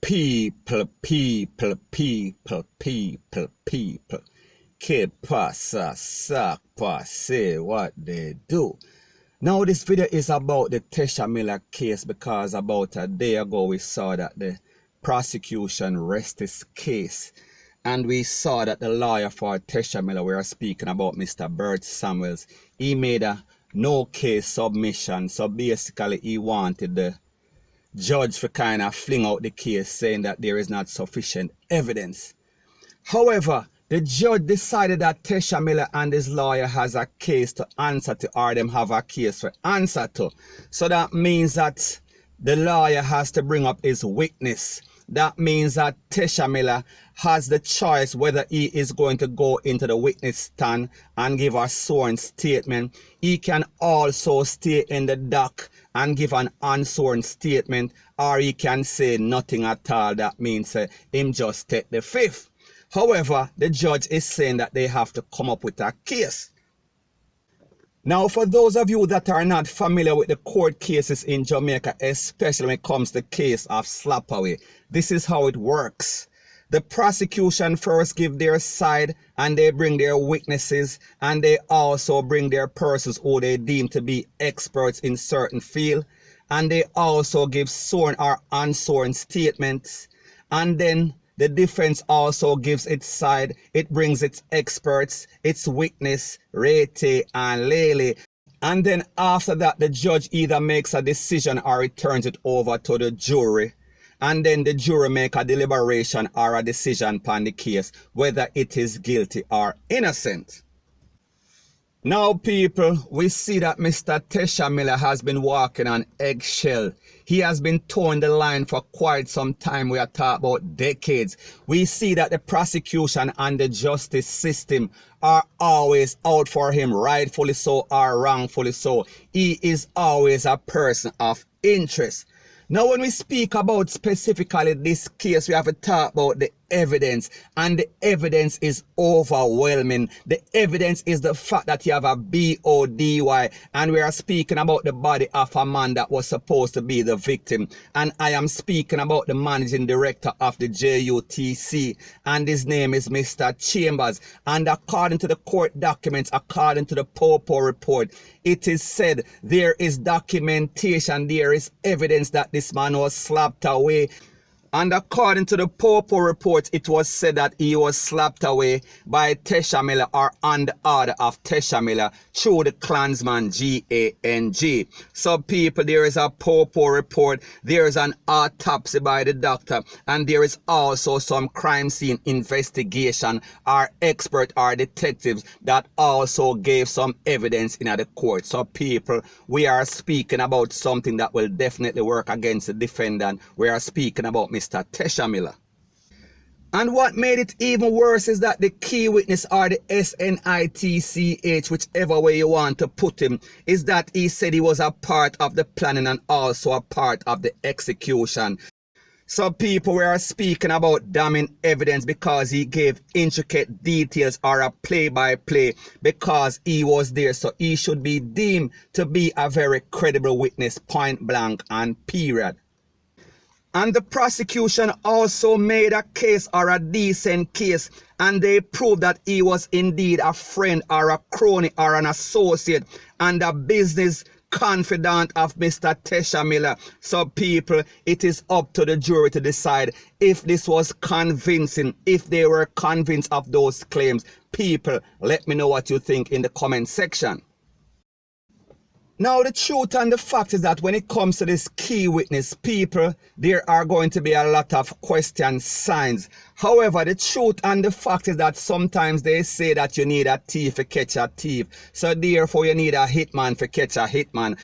people. Que pasa, sac, say what they do. Now this video is about the Tesha Miller case because about a day ago we saw that the prosecution rested his case. And we saw that the lawyer for Tesha Miller, we are speaking about Mr. Bert Samuels, he made a no case submission. So basically he wanted the judge to kind of fling out the case saying that there is not sufficient evidence. However, the judge decided that Tesha Miller and his lawyer has a case to answer to, or them have a case to answer to. So that means that the lawyer has to bring up his witness. That means that Tesha Miller has the choice whether he is going to go into the witness stand and give a sworn statement. He can also stay in the dock and give an unsworn statement, or he can say nothing at all. That means him just take the fifth. However, the judge is saying that they have to come up with a case. Now, for those of you that are not familiar with the court cases in Jamaica, especially when it comes to the case of slapaway, this is how it works. The prosecution first give their side and they bring their witnesses, and they also bring their persons who they deem to be experts in certain field, and they also give sworn or unsworn statements, and then the defense also gives its side. It brings its experts, its witness, Rete and Lele. And then after that, the judge either makes a decision or it turns it over to the jury. And then the jury make a deliberation or a decision upon the case, whether it is guilty or innocent. Now, people, we see that Mr. Tesha Miller has been walking on eggshell. He has been towing the line for quite some time. We are talking about decades. We see that the prosecution and the justice system are always out for him, rightfully so or wrongfully so. He is always a person of interest. Now, when we speak about specifically this case, we have to talk about the evidence, and the evidence is overwhelming. The evidence is the fact that you have a BODY, and we are speaking about the body of a man that was supposed to be the victim. And I am speaking about the managing director of the JUTC, and his name is Mr. Chambers. And according to the court documents, according to the Popo report, it is said there is documentation, there is evidence that this man was slapped away. And according to the Popo report, it was said that he was slapped away by Tesha Miller, or on the order of Tesha Miller, through the Klansman GANG. So people, there is a Popo report, there is an autopsy by the doctor, and there is also some crime scene investigation, or expert or detectives that also gave some evidence in the court. So people, we are speaking about something that will definitely work against the defendant. We are speaking about Mr. Tesha Miller. And what made it even worse is that the key witness, or the SNITCH, whichever way you want to put him, is that he said he was a part of the planning and also a part of the execution. So people, we are speaking about damning evidence because he gave intricate details, or a play-by-play, because he was there. So he should be deemed to be a very credible witness, point blank and period. And the prosecution also made a case, or a decent case, and they proved that he was indeed a friend or a crony or an associate and a business confidant of Mr. Tesha Miller. So people, it is up to the jury to decide if this was convincing, if they were convinced of those claims. People, let me know what you think in the comment section. Now, the truth and the fact is that when it comes to this key witness, people, there are going to be a lot of question signs. However, the truth and the fact is that sometimes they say that you need a thief to catch a thief. So therefore, you need a hitman to catch a hitman.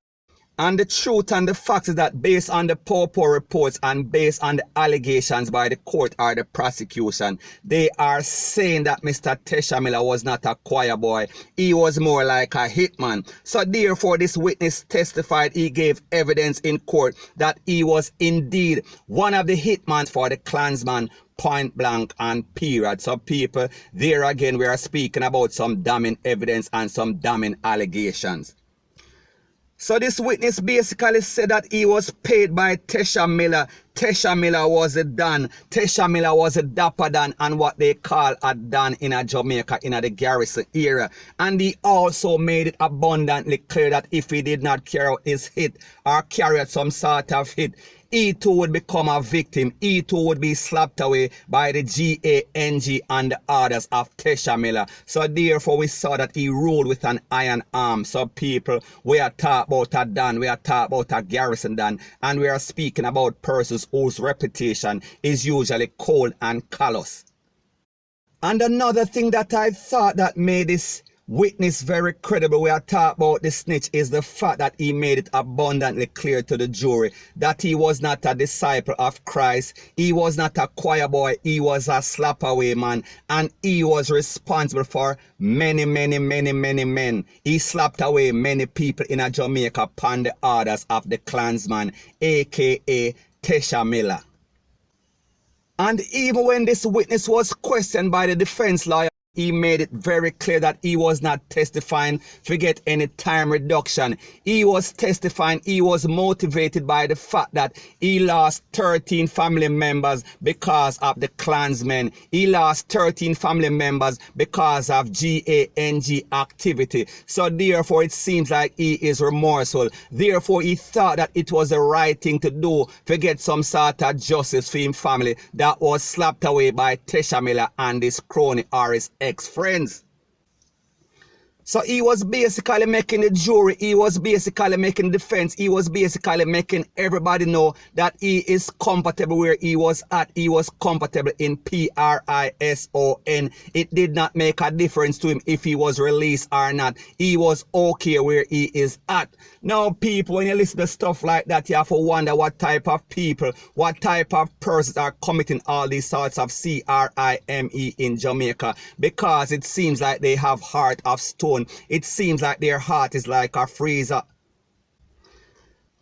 And the truth and the fact is that based on the Popo reports and based on the allegations by the court or the prosecution, they are saying that Mr. Tesha Miller was not a choir boy. He was more like a hitman. So therefore, this witness testified, he gave evidence in court that he was indeed one of the hitmen for the Klansman, point blank and period. So people, there again, we are speaking about some damning evidence and some damning allegations. So this witness basically said that he was paid by Tesha Miller. Tesha Miller was a Don. Tesha Miller was a Dapper Don and what they call a Don in a Jamaica in the Garrison area. And he also made it abundantly clear that if he did not carry out his hit or carry out some sort of hit, he too would become a victim. He too would be slapped away by the GANG and the orders of Tesha Miller. So therefore we saw that he ruled with an iron arm. So people, we are talking about a Don, we are talking about a Garrison Don, and we are speaking about persons whose reputation is usually cold and callous. And another thing that I thought that made this witness very credible, we are talking about the snitch, is the fact that he made it abundantly clear to the jury that he was not a disciple of Christ, he was not a choir boy, he was a slap away man, and he was responsible for many men. He slapped away many people in a Jamaica upon the orders of the Klansman, aka Tesha Miller. And even when this witness was questioned by the defense lawyer, he made it very clear that he was not testifying to get any time reduction. He was testifying, he was motivated by the fact that he lost 13 family members because of the Klansmen. He lost 13 family members because of GANG activity. So therefore it seems like he is remorseful. Therefore he thought that it was the right thing to do to get some sort of justice for his family that was slapped away by Tesha Miller and his crony or his ex-friends. So he was basically making the jury, he was basically making defense, he was basically making everybody know that he is comfortable where he was at. He was comfortable in prison. It did not make a difference to him if he was released or not. He was okay where he is at. Now people, when you listen to stuff like that, you have to wonder what type of people, what type of persons are committing all these sorts of crime in Jamaica, because it seems like they have heart of stone. It seems like their heart is like a freezer.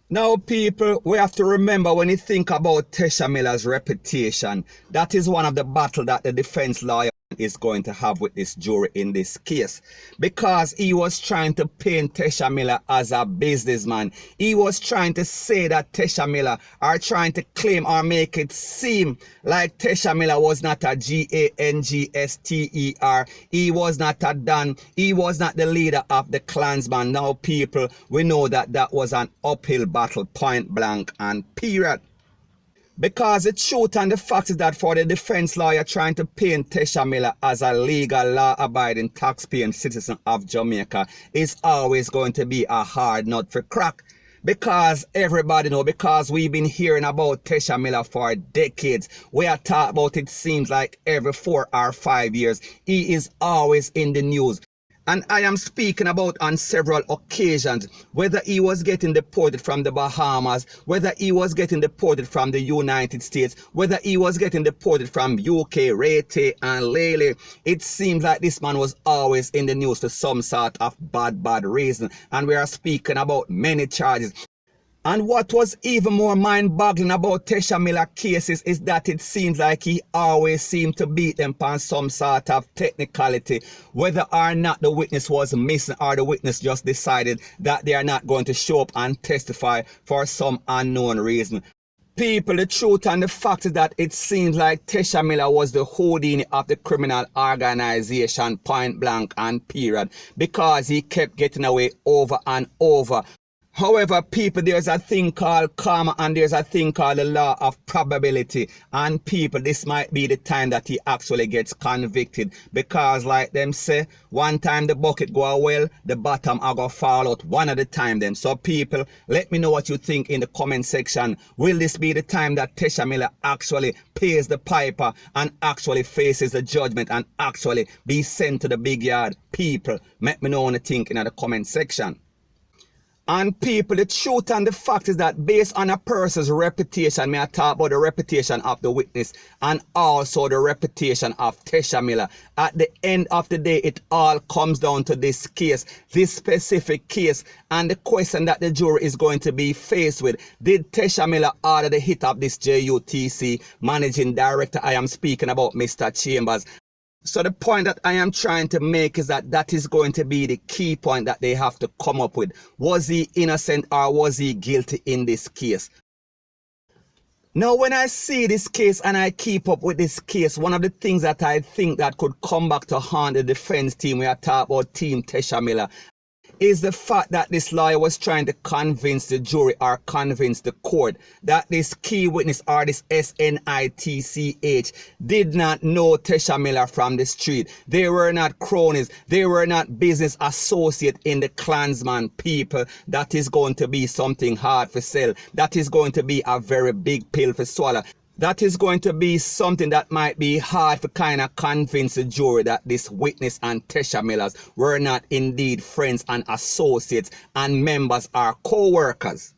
Now people, we have to remember when you think about Tesha Miller's reputation, that is one of the battles that the defense lawyer is going to have with this jury in this case, because he was trying to paint Tesha Miller as a businessman. He was trying to say that Tesha Miller are trying to claim or make it seem like Tesha Miller was not a GANGSTER. He was not a Don. He was not the leader of the Klansman. Now people, we know that that was an uphill battle, point blank and period. Because the truth and the fact is that for the defense lawyer trying to paint Tesha Miller as a legal, law-abiding, tax-paying citizen of Jamaica is always going to be a hard nut for crack. Because everybody know, because we've been hearing about Tesha Miller for decades. We are talking about it seems like every 4 or 5 years. He is always in the news. And I am speaking about on several occasions, whether he was getting deported from the Bahamas, whether he was getting deported from the United States, whether he was getting deported from UK, Rete and Lele. It seems like this man was always in the news for some sort of bad reason. And we are speaking about many charges. And what was even more mind-boggling about Tesha Miller cases is that it seems like he always seemed to beat them on some sort of technicality, whether or not the witness was missing or the witness just decided that they are not going to show up and testify for some unknown reason. People, the truth and the fact is that it seems like Tesha Miller was the Houdini of the criminal organization, point blank and period, because he kept getting away over and over. However, people, there's a thing called karma and there's a thing called the law of probability. And people, this might be the time that he actually gets convicted. Because like them say, one time the bucket go well, the bottom are going to fall out one at a time then. So people, let me know what you think in the comment section. Will this be the time that Tesha Miller actually pays the piper and actually faces the judgment and actually be sent to the big yard? People, let me know what you think in the comment section. And people, the truth and the fact is that based on a person's reputation, may I talk about the reputation of the witness and also the reputation of Tesha Miller. At the end of the day, it all comes down to this case, this specific case, and the question that the jury is going to be faced with. Did Tesha Miller order the hit of this JUTC managing director? I am speaking about Mr. Chambers. So the point that I am trying to make is that that is going to be the key point that they have to come up with. Was he innocent or was he guilty in this case? Now, when I see this case and I keep up with this case, one of the things that I think that could come back to haunt the defense team, we are talking about Team Tesha Miller, is the fact that this lawyer was trying to convince the jury or convince the court that this key witness or this SNITCH did not know Tesha Miller from the street. They were not cronies. They were not business associate in the Klansman people. That is going to be something hard for sell. That is going to be a very big pill for swallow. That is going to be something that might be hard to kind of convince the jury that this witness and Tesha Millers were not indeed friends and associates and members or co-workers.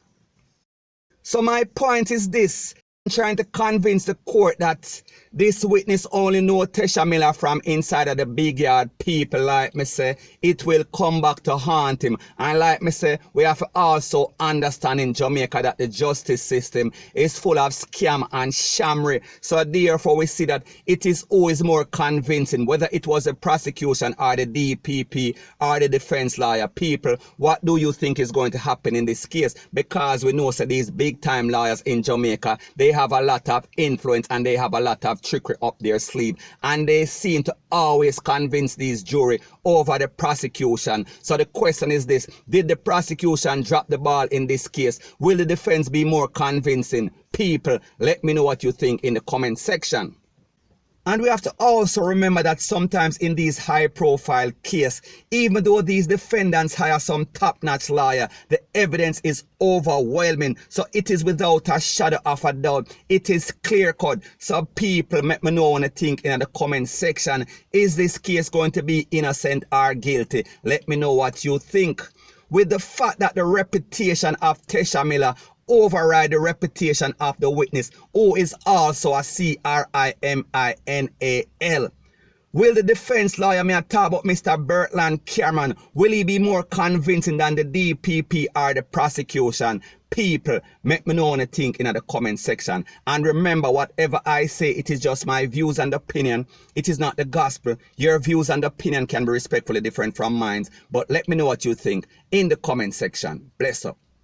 So my point is this. I'm trying to convince the court that this witness only know Tesha Miller from inside of the big yard. People like me say, it will come back to haunt him. And like me say, we have to also understand in Jamaica that the justice system is full of scam and shamry. So therefore we see that it is always more convincing, whether it was the prosecution or the DPP or the defense lawyer. People, what do you think is going to happen in this case? Because we know that these big time lawyers in Jamaica, they have a lot of influence and they have a lot of trickery up their sleeve, and they seem to always convince these jury over the prosecution. So the question is this: did the prosecution drop the ball in this case? Will the defense be more convincing? People, let me know what you think in the comment section. And we have to also remember that sometimes in these high-profile cases, even though these defendants hire some top-notch lawyer, the evidence is overwhelming. So it is without a shadow of a doubt. It is clear-cut. So people, let me know what you think in the comment section. Is this case going to be innocent or guilty? Let me know what you think. With the fact that the reputation of Tesha Miller override the reputation of the witness, who is also a CRIMINAL. Will the defense lawyer, may I talk about Mr. Bertland Cameron, will he be more convincing than the DPP or the prosecution? People, make me know what you think in the comment section. And remember, whatever I say, it is just my views and opinion. It is not the gospel. Your views and opinion can be respectfully different from mine. But let me know what you think in the comment section. Bless up.